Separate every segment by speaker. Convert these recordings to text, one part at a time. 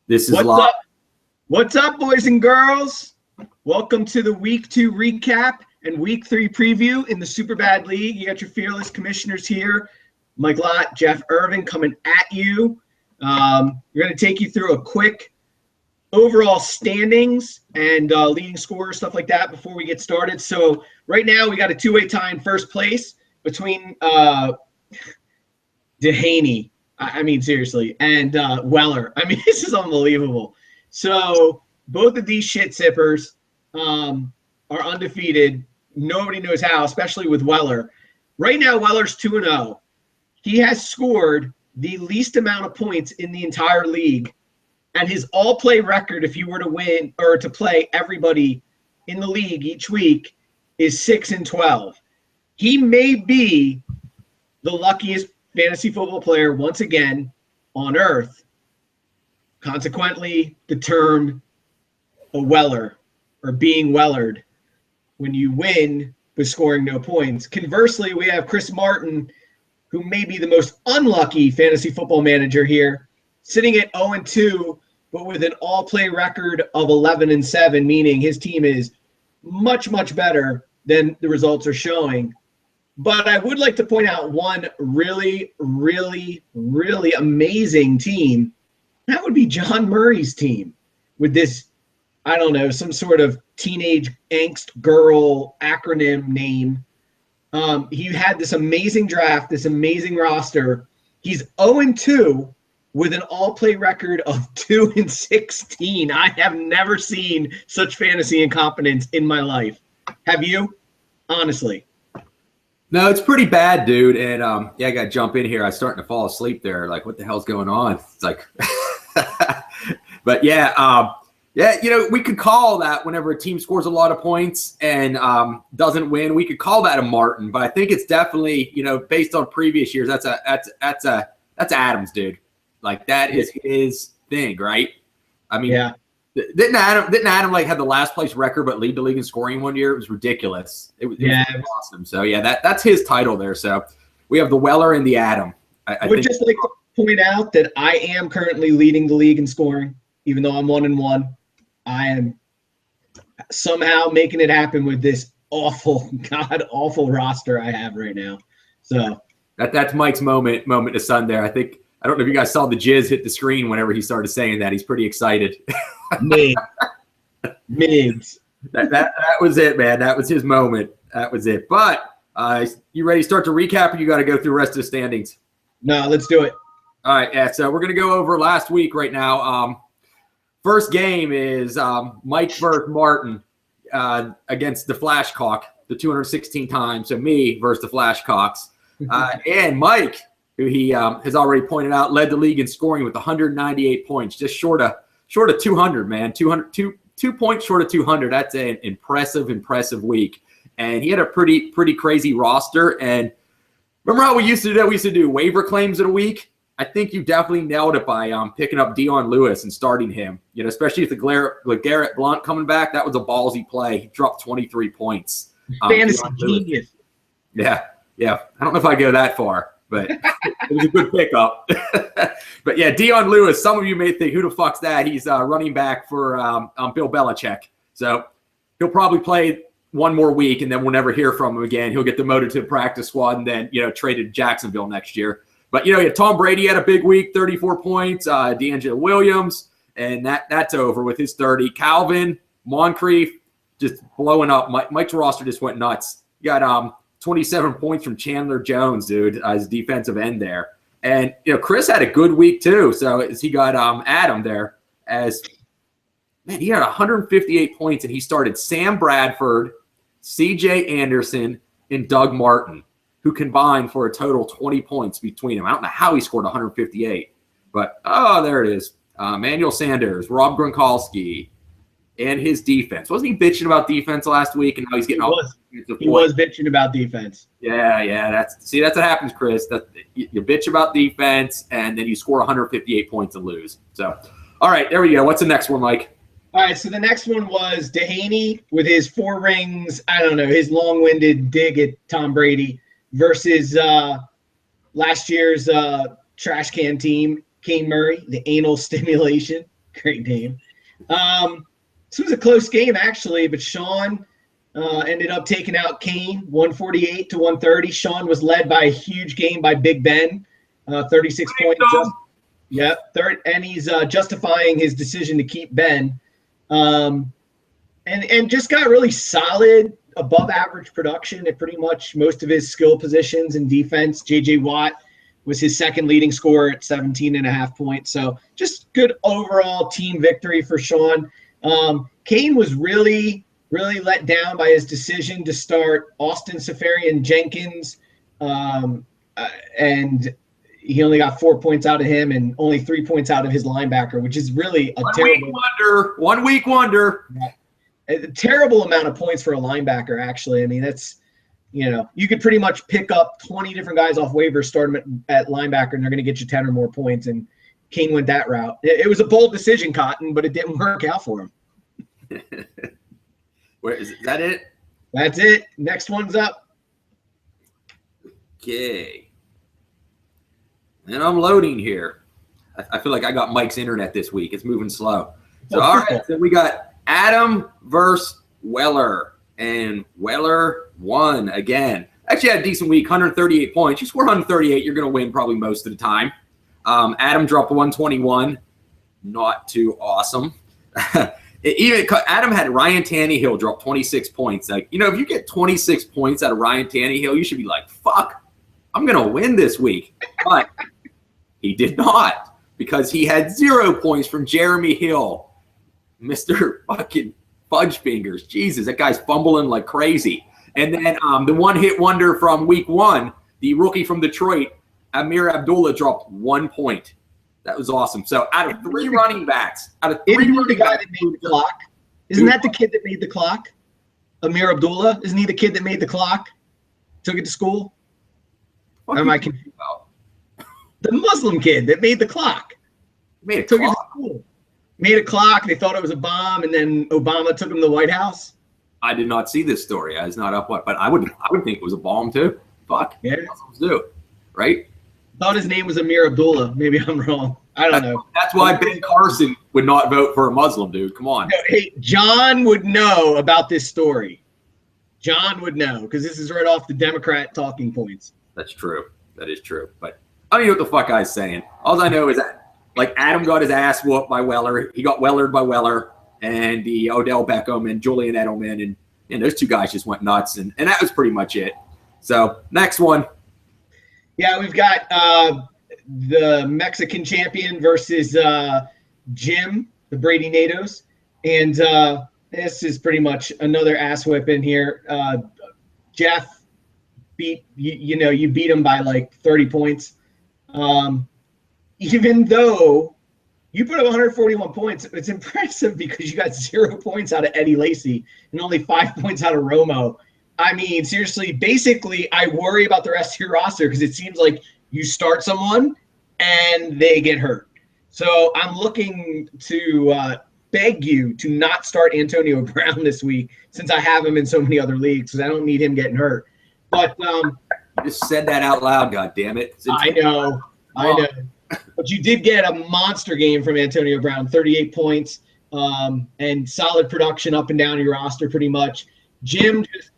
Speaker 1: This is
Speaker 2: What's
Speaker 1: live.
Speaker 2: up? What's up, boys and girls? Welcome to the Week 2 recap and Week 3 preview in the SuperBad League. You got your fearless commissioners here, Mike Lott, Jeff Irvin coming at you. We're going to take you through a quick overall standings and leading scorers, stuff like that before we get started. So right now we got a two-way tie in first place between Dehaney, I mean, seriously, and Weller. I mean, this is unbelievable. So both of these shit sippers are undefeated. Nobody knows how, especially with Weller. Right now, Weller's 2-0. He has scored the least amount of points in the entire league. And his all-play record, if you were to win or to play everybody in the league each week, is 6-12. He may be the luckiest fantasy football player once again on earth. Consequently, the term a Weller or being Wellered when you win with scoring no points. Conversely, we have Chris Martin, who may be the most unlucky fantasy football manager here, sitting at 0-2, but with an all-play record of 11-7, meaning his team is much, much better than the results are showing. But I would like to point out one really, really, really amazing team. That would be John Murray's team with this, I don't know, some sort of teenage angst girl acronym name. He had this amazing draft, this amazing roster. He's 0-2 with an all-play record of 2-16. I have never seen such fantasy incompetence in my life. Have you? Honestly.
Speaker 1: No, it's pretty bad, dude. And I got to jump in here. I was starting to fall asleep there. Like, what the hell's going on? It's like, but yeah, we could call that whenever a team scores a lot of points and doesn't win. We could call that a Martin, but I think it's definitely, based on previous years, that's Adams, dude. Like, that is his thing, right? I mean,
Speaker 2: yeah.
Speaker 1: Didn't Adam like have the last place record but lead the league in scoring one year? It was ridiculous. It was awesome. So yeah, that's his title there. So we have the Weller and the Adam.
Speaker 2: I would just like to point out that I am currently leading the league in scoring, even though I'm 1-1. I am somehow making it happen with this awful, god-awful roster I have right now. So
Speaker 1: that's Mike's moment to sun there. I don't know if you guys saw the jizz hit the screen whenever he started saying that. He's pretty excited.
Speaker 2: Migs.
Speaker 1: That was it, man. That was his moment. That was it. But you ready to start to recap, or you got to go through the rest of the standings?
Speaker 2: No, let's do it.
Speaker 1: All right, yeah. So we're going to go over last week right now. First game is Mike versus Martin against the Flashcock, the 216 times. So me versus the Flashcocks. And Mike, who he has already pointed out, led the league in scoring with 198 points, just short of 200, man. 2 points short of 200. That's an impressive week. And he had a pretty crazy roster. And remember how we used to do that? We used to do waiver claims in a week. I think you definitely nailed it by picking up Dion Lewis and starting him. Especially with the Garrett Blount coming back, that was a ballsy play. He dropped 23 points.
Speaker 2: Fantasy genius.
Speaker 1: Yeah. I don't know if I go that far, but it was a good pickup. But yeah, Dion Lewis, some of you may think, who the fuck's that? He's running back for Bill Belichick. So he'll probably play one more week, and then we'll never hear from him again. He'll get demoted to the practice squad and then, traded to Jacksonville next year. But, Tom Brady had a big week, 34 points, D'Angelo Williams, and that's over with his 30. Calvin, Moncrief, just blowing up. Mike's roster just went nuts. You got 27 points from Chandler Jones, dude, as defensive end there. And, Chris had a good week too. So he got Adam there he had 158 points, and he started Sam Bradford, CJ Anderson, and Doug Martin, who combined for a total 20 points between them. I don't know how he scored 158, but there it is. Emmanuel Sanders, Rob Gronkowski, and his defense. Wasn't he bitching about defense last week, and now he's getting
Speaker 2: He was bitching about defense.
Speaker 1: Yeah. That's what happens, Chris. You bitch about defense, and then you score 158 points and lose. So, all right, there we go. What's the next one, Mike?
Speaker 2: All right, so the next one was Dehaney with his 4 rings. I don't know, his long-winded dig at Tom Brady versus last year's trash can team, Kane Murray, the anal stimulation. Great name. This was a close game, actually, but Sean ended up taking out Kane 148 to 130. Sean was led by a huge game by Big Ben, 36 points. Yep, third, and he's justifying his decision to keep Ben. And just got really solid, above average production at pretty much most of his skill positions in defense. J.J. Watt was his second leading scorer at 17.5 points. So just good overall team victory for Sean. Kane was really let down by his decision to start Austin Seferian-Jenkins, and he only got 4 points out of him and only 3 points out of his linebacker, which is really a terrible –
Speaker 1: 1 week wonder.
Speaker 2: A terrible amount of points for a linebacker, actually. I mean, that's, you could pretty much pick up 20 different guys off waivers, start them at linebacker, and they're going to get you 10 or more points. And King went that route. It was a bold decision, Cotton, but it didn't work out for him.
Speaker 1: Is that it?
Speaker 2: That's it. Next one's up.
Speaker 1: Okay. And I'm loading here. I feel like I got Mike's internet this week. It's moving slow. So, all right. So we got Adam versus Weller. And Weller won again. Actually had a decent week, 138 points. You score 138, you're going to win probably most of the time. Adam dropped 121. Not too awesome. Adam had Ryan Tannehill drop 26 points. Like, if you get 26 points out of Ryan Tannehill, you should be like, fuck, I'm going to win this week. But he did not, because he had 0 points from Jeremy Hill, Mr. fucking Fudge Fingers. Jesus, that guy's fumbling like crazy. And then the one-hit wonder from week 1, the rookie from Detroit, Amir Abdullah, dropped 1 point. That was awesome. So out of 3 running backs,
Speaker 2: Isn't he the guy that made the clock? Isn't that the kid that made the clock? Amir Abdullah? Isn't he the kid that made the clock? Took it to school?
Speaker 1: What am I confused about?
Speaker 2: The Muslim kid that made the clock.
Speaker 1: Took it to school.
Speaker 2: Made a clock. They thought it was a bomb, and then Obama took him to the White House.
Speaker 1: I did not see this story. I was not up, but I would think it was a bomb too. Fuck.
Speaker 2: Yeah.
Speaker 1: Muslims do, right?
Speaker 2: Thought his name was Amir Abdullah. Maybe I'm wrong. I don't know.
Speaker 1: That's why Ben Carson would not vote for a Muslim, dude. Come on.
Speaker 2: Hey, John would know about this story. John would know, because this is right off the Democrat talking points.
Speaker 1: That's true. That is true. But I don't know what the fuck I was saying. All I know is that, Adam got his ass whooped by Weller. He got Wellered by Weller and the Odell Beckham and Julian Edelman. And those 2 guys just went nuts. And that was pretty much it. So next one.
Speaker 2: Yeah, we've got the Mexican champion versus Jim, the Brady Natos. And this is pretty much another ass whipping here. Jeff beat, you beat him by like 30 points. Even though you put up 141 points, it's impressive because you got 0 points out of Eddie Lacy and only 5 points out of Romo. I mean, seriously, basically, I worry about the rest of your roster because it seems like you start someone and they get hurt. So I'm looking to beg you to not start Antonio Brown this week, since I have him in so many other leagues, because I don't need him getting hurt. But
Speaker 1: you just said that out loud, God damn it.
Speaker 2: I know. But you did get a monster game from Antonio Brown, 38 points, and solid production up and down your roster pretty much. Jim, just,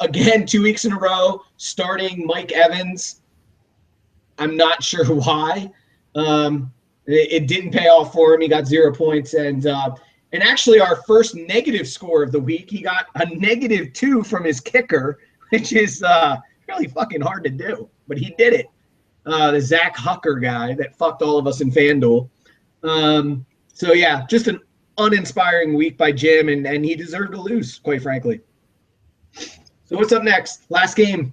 Speaker 2: again, 2 weeks in a row, starting Mike Evans. I'm not sure why. It didn't pay off for him. He got 0 points. And actually, our first negative score of the week, he got a -2 from his kicker, which is really fucking hard to do. But he did it. The Zach Hucker guy that fucked all of us in FanDuel. So, yeah, just an uninspiring week by Jim, and he deserved to lose, quite frankly. So what's up next? Last game.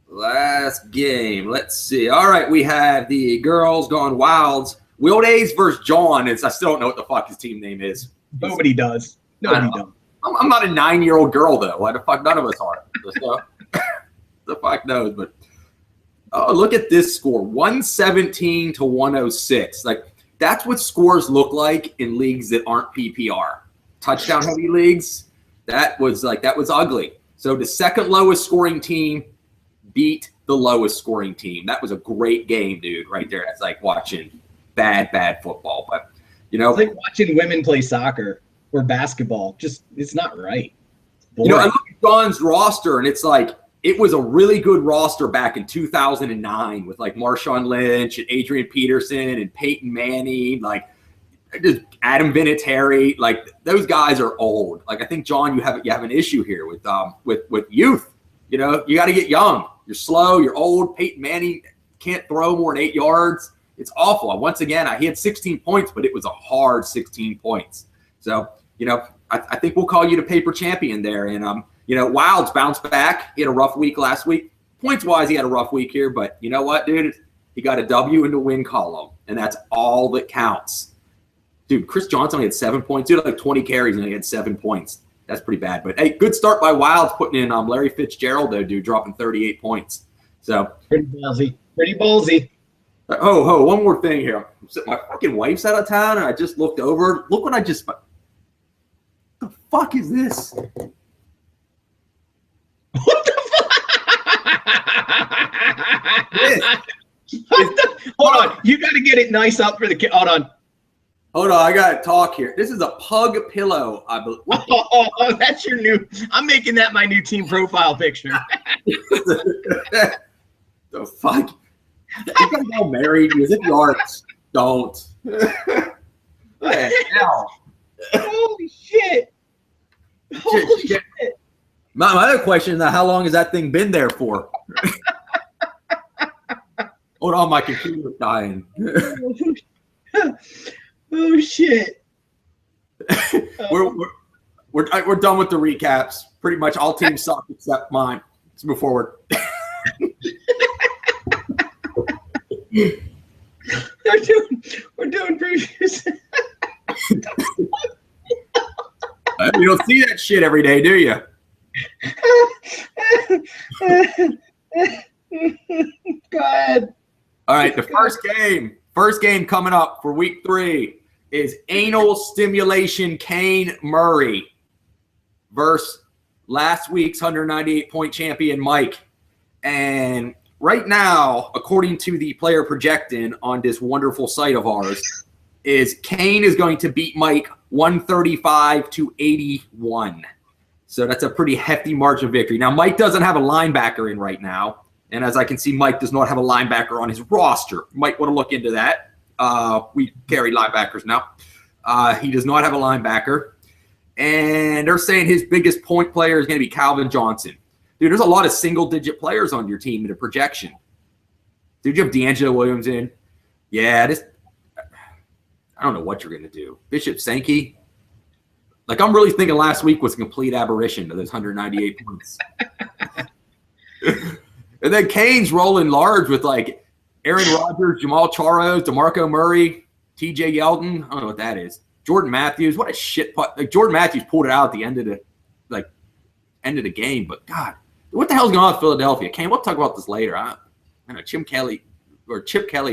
Speaker 1: Let's see. All right, we have the Girls Gone Wilds. Will Days versus John. I still don't know what the fuck his team name is.
Speaker 2: Nobody does. Nobody does.
Speaker 1: I'm not a 9-year-old girl, though. Why the fuck? None of us are. So, the fuck knows. But look at this score. 117 to 106. That's what scores look like in leagues that aren't PPR. Touchdown-heavy leagues, that was ugly. So the second lowest scoring team beat the lowest scoring team. That was a great game, dude, right there. That's like watching bad football. But You know,
Speaker 2: it's like watching women play soccer or basketball. Just it's not right.
Speaker 1: You know, I look at John's roster, and it's like it was a really good roster back in 2009 with like Marshawn Lynch and Adrian Peterson and Peyton Manning, like just Adam Vinatieri. Like those guys are old. Like I think John, you have an issue here with youth. You know, you got to get young. You're slow. You're old. Peyton Manning can't throw more than 8 yards. It's awful. Once again, he had 16 points, but it was a hard 16 points. So, you know, I think we'll call you the paper champion there. And, you know, Wilds bounced back. He had a rough week last week. Points-wise, he had a rough week here. But you know what, dude? He got a W in the win column, and that's all that counts. Dude, Chris Johnson only had 7 points. He had like 20 carries, and he had 7 points. That's pretty bad. But, hey, good start by Wilds putting in Larry Fitzgerald, though, dude, dropping 38 points. So
Speaker 2: pretty ballsy. Pretty ballsy.
Speaker 1: One more thing here. My fucking wife's out of town, and I just looked over. Look what I just – the fuck is this?
Speaker 2: What the fuck? Hold on. You got to get it nice up for the kid. Hold on.
Speaker 1: I got to talk here. This is a pug pillow, I believe.
Speaker 2: Oh, that's your new – I'm making that my new team profile picture.
Speaker 1: The fuck? You guys all married? Is it yards? Don't.
Speaker 2: Hell. Holy shit. Holy shit.
Speaker 1: My other question is, how long has that thing been there for? Hold on, my computer's dying.
Speaker 2: Oh shit.
Speaker 1: We're done with the recaps. Pretty much all teams suck except mine. Let's move forward.
Speaker 2: We're doing previews.
Speaker 1: You don't see that shit every day, do you?
Speaker 2: Go ahead.
Speaker 1: All right, the first game coming up for week 3 is anal stimulation Kane Murray versus last week's 198-point champion Mike. And right now, according to the player projecting on this wonderful site of ours, is Kane is going to beat Mike 135-81. So that's a pretty hefty margin of victory. Now, Mike doesn't have a linebacker in right now. And as I can see, Mike does not have a linebacker on his roster. Might want to look into that. We carry linebackers now. He does not have a linebacker. And they're saying his biggest point player is going to be Calvin Johnson. Dude, there's a lot of single-digit players on your team in the projection. Dude, you have D'Angelo Williams in. Yeah, I don't know what you're going to do. Bishop Sankey. Like, I'm really thinking last week was a complete aberration to those 198 points. And then Kane's rolling large with, like, Aaron Rodgers, Jamal Charles, DeMarco Murray, TJ Yeldon. I don't know what that is. Jordan Matthews. What a shit putt. Like, Jordan Matthews pulled it out at the end of the game. But, God, what the hell's going on with Philadelphia? Kane, we'll talk about this later. I know Chip Kelly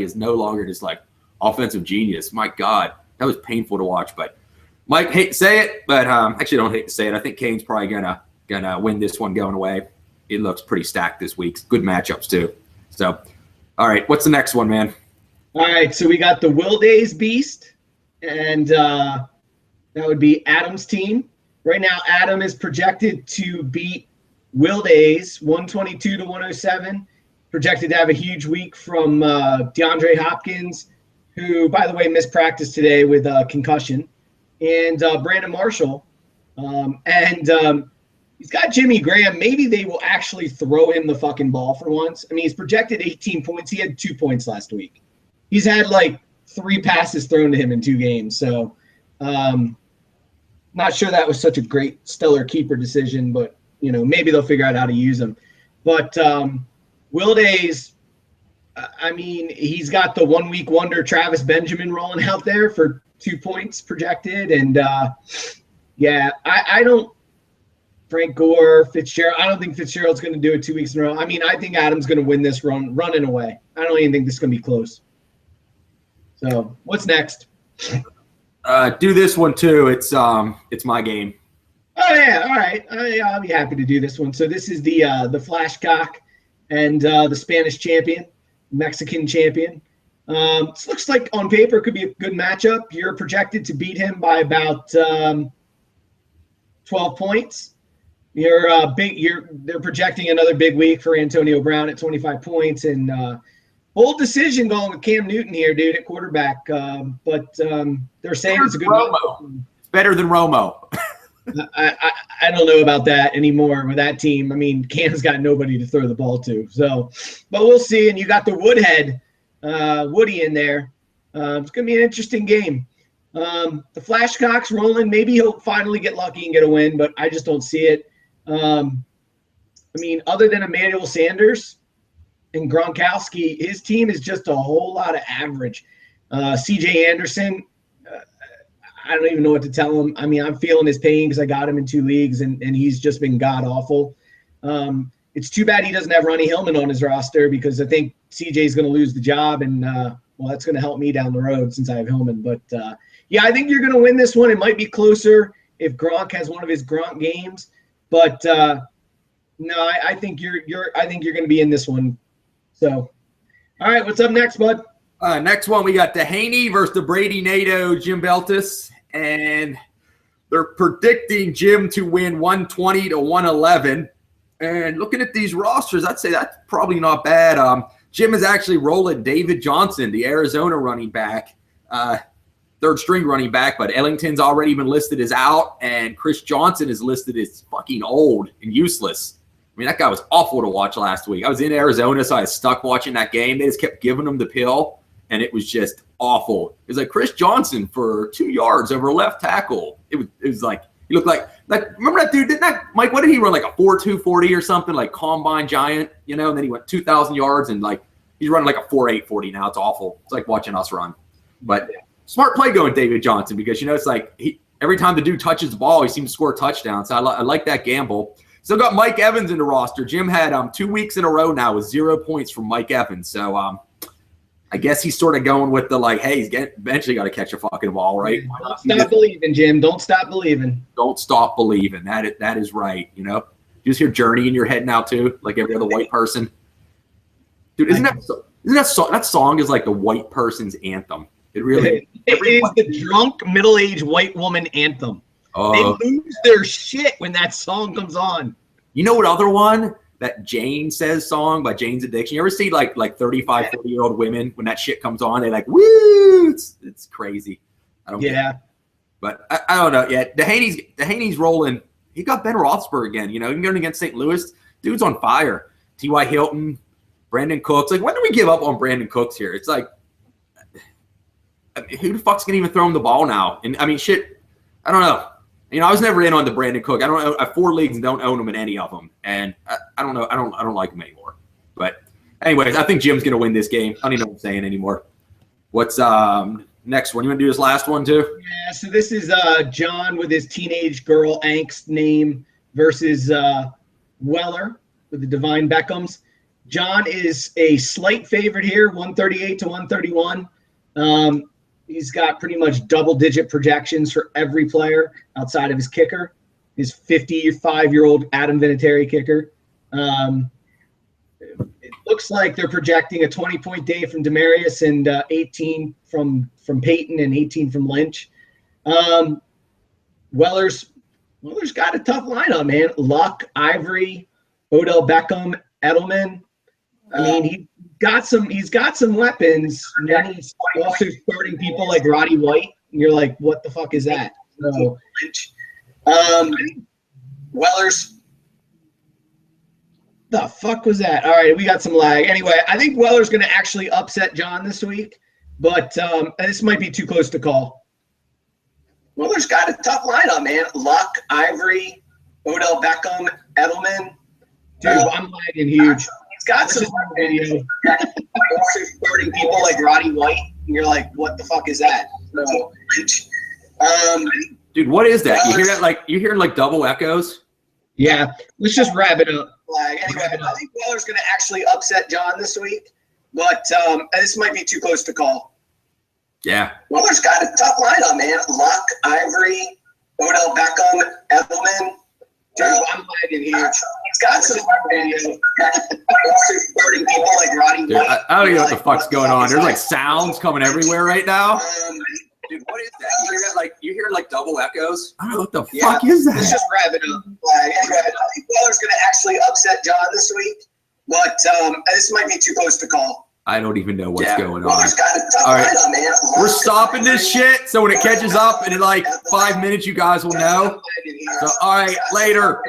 Speaker 1: is no longer just, like, offensive genius. My God, that was painful to watch. But, Mike, hate to say it, but actually don't hate to say it. I think Kane's probably gonna win this one going away. It looks pretty stacked this week. Good matchups, too. So, all right, what's the next one, man?
Speaker 2: All right, so we got the Will Days Beast, and that would be Adam's team. Right now, Adam is projected to beat Will Days 122-107. Projected to have a huge week from DeAndre Hopkins, who, by the way, missed practice today with concussion, and Brandon Marshall. He's got Jimmy Graham. Maybe they will actually throw him the fucking ball for once. I mean, he's projected 18 points. He had 2 points last week. He's had like 3 passes thrown to him in 2 games. So not sure that was such a great stellar keeper decision, but, you know, maybe they'll figure out how to use him. But Will Days, I mean, he's got the 1 week wonder Travis Benjamin rolling out there for 2 points projected. And, yeah, I don't – Frank Gore, Fitzgerald. I don't think Fitzgerald's going to do it 2 weeks in a row. I mean, I think Adam's going to win this running away. I don't even think this is going to be close. So, what's next?
Speaker 1: Do this one too. It's my game.
Speaker 2: Oh yeah, all right. I'll be happy to do this one. So this is the Flash Cock and the Spanish champion, Mexican champion. This looks like on paper could be a good matchup. You're projected to beat him by about 12 points. They're projecting another big week for Antonio Brown at 25 points, and bold decision going with Cam Newton here, dude, at quarterback. But they're saying it's a good
Speaker 1: Romo. It's better than Romo.
Speaker 2: I don't know about that anymore with that team. I mean, Cam's got nobody to throw the ball to. So, but we'll see. And you got the Woody in there. It's going to be an interesting game. The Flashcock's rolling. Maybe he'll finally get lucky and get a win, but I just don't see it. I mean, other than Emmanuel Sanders and Gronkowski, his team is just a whole lot of average. CJ Anderson, I don't even know what to tell him. I mean, I'm feeling his pain because I got him in 2 leagues, and he's just been god-awful. It's too bad he doesn't have Ronnie Hillman on his roster because I think CJ is going to lose the job, and, well, that's going to help me down the road since I have Hillman. But, yeah, I think you're going to win this one. It might be closer if Gronk has one of his Gronk games. But, no, I think you're going to be in this one. So, all right, what's up next, bud?
Speaker 1: Next one, we got Dehaney versus the Brady NATO, Jim Beltis, and they're predicting Jim to win 120 to 111. And looking at these rosters, I'd say that's probably not bad. Jim is actually rolling David Johnson, the Arizona running back, third-string running back, but Ellington's already been listed as out, and Chris Johnson is listed as fucking old and useless. I mean, that guy was awful to watch last week. I was in Arizona, so I was stuck watching that game. They just kept giving him the pill. And it was just awful. It was like Chris Johnson for 2 yards over left tackle. It was like he looked like remember that dude? Didn't that Mike? What did he run, like a 4.2 40 or something, like combine giant? You know, and then he went 2,000 yards and like he's running like a 4.8 40 now. It's awful. It's like watching us run. But smart play going David Johnson because it's like every time the dude touches the ball, he seems to score a touchdown. So I like that gamble. Still got Mike Evans in the roster. Jim had 2 weeks in a row now with 0 points from Mike Evans. So I guess he's sort of going with the hey, he's eventually got to catch a fucking ball, right?
Speaker 2: Don't stop believing, Jim. Don't stop believing.
Speaker 1: Don't stop believing. That is right. You just hear Journey in your head now too, like every other white person. Dude, that song is like the white person's anthem. It really
Speaker 2: it is the drunk middle-aged white woman anthem. They lose their shit when that song comes on.
Speaker 1: You know what other one? That Jane Says song by Jane's Addiction. You ever see like 35, 40-year-old women when that shit comes on, they like, woo! It's crazy. I don't get it. But I don't know. Yeah, Dehaney's rolling. He got Ben Roethlisberger again. Even going against St. Louis, dude's on fire. T.Y. Hilton, Brandon Cooks. Like, when do we give up on Brandon Cooks here? It's like, who the fuck's gonna even throw him the ball now? And I mean, shit, I don't know. I was never in on the Brandon Cook. I don't know. I have 4 leagues and don't own him in any of them. And I don't know. I don't like him anymore. But anyways, I think Jim's going to win this game. I don't even know what I'm saying anymore. What's next one? You want to do this last one too?
Speaker 2: Yeah, so this is John with his teenage girl angst name versus Weller with the Divine Beckhams. John is a slight favorite here, 138 to 131. He's got pretty much double-digit projections for every player outside of his kicker, his 55-year-old Adam Vinatieri kicker. It looks like they're projecting a 20-point day from Demaryius and 18 from Peyton and 18 from Lynch. Weller's got a tough lineup, man. Luck, Ivory, Odell Beckham, Edelman. I mean, he's got some weapons. And then he's also starting people like Roddy White, and you're like, what the fuck is that? So, Weller's. The fuck was that? All right, we got some lag. Anyway, I think Weller's going to actually upset John this week, but this might be too close to call. Weller's got a tough lineup, man. Luck, Ivory, Odell Beckham, Edelman. Dude, I'm lagging huge. He's got some video. Starting people like Roddy White, and you're like, what the fuck is that? So,
Speaker 1: dude, what is that? You hear that? Like, you're hearing like double echoes?
Speaker 2: Yeah, let's just wrap it up. Anyway, I think Weller's going to actually upset John this week, but this might be too close to call.
Speaker 1: Yeah.
Speaker 2: Weller's got a tough lineup, man. Luck, Ivory, Odell Beckham, Edelman. Dude, I'm lagging huge. He's
Speaker 3: Scott's in our video. Burning people like rotting.
Speaker 1: Dude, I don't even know what the fuck's going on. There's like sounds coming everywhere right now.
Speaker 3: Dude, what is that? You hear like double echoes?
Speaker 1: I don't know what the fuck is that.
Speaker 2: It's just wrapping up.
Speaker 3: I think Weller's going to actually upset John this week, but this might be too close to call.
Speaker 1: I don't even know what's going on.
Speaker 3: Weller's got a tough
Speaker 1: All right,
Speaker 3: lineup, man.
Speaker 1: we're stopping this shit. So when it catches up in like 5 minutes, you guys will know. So all right, later.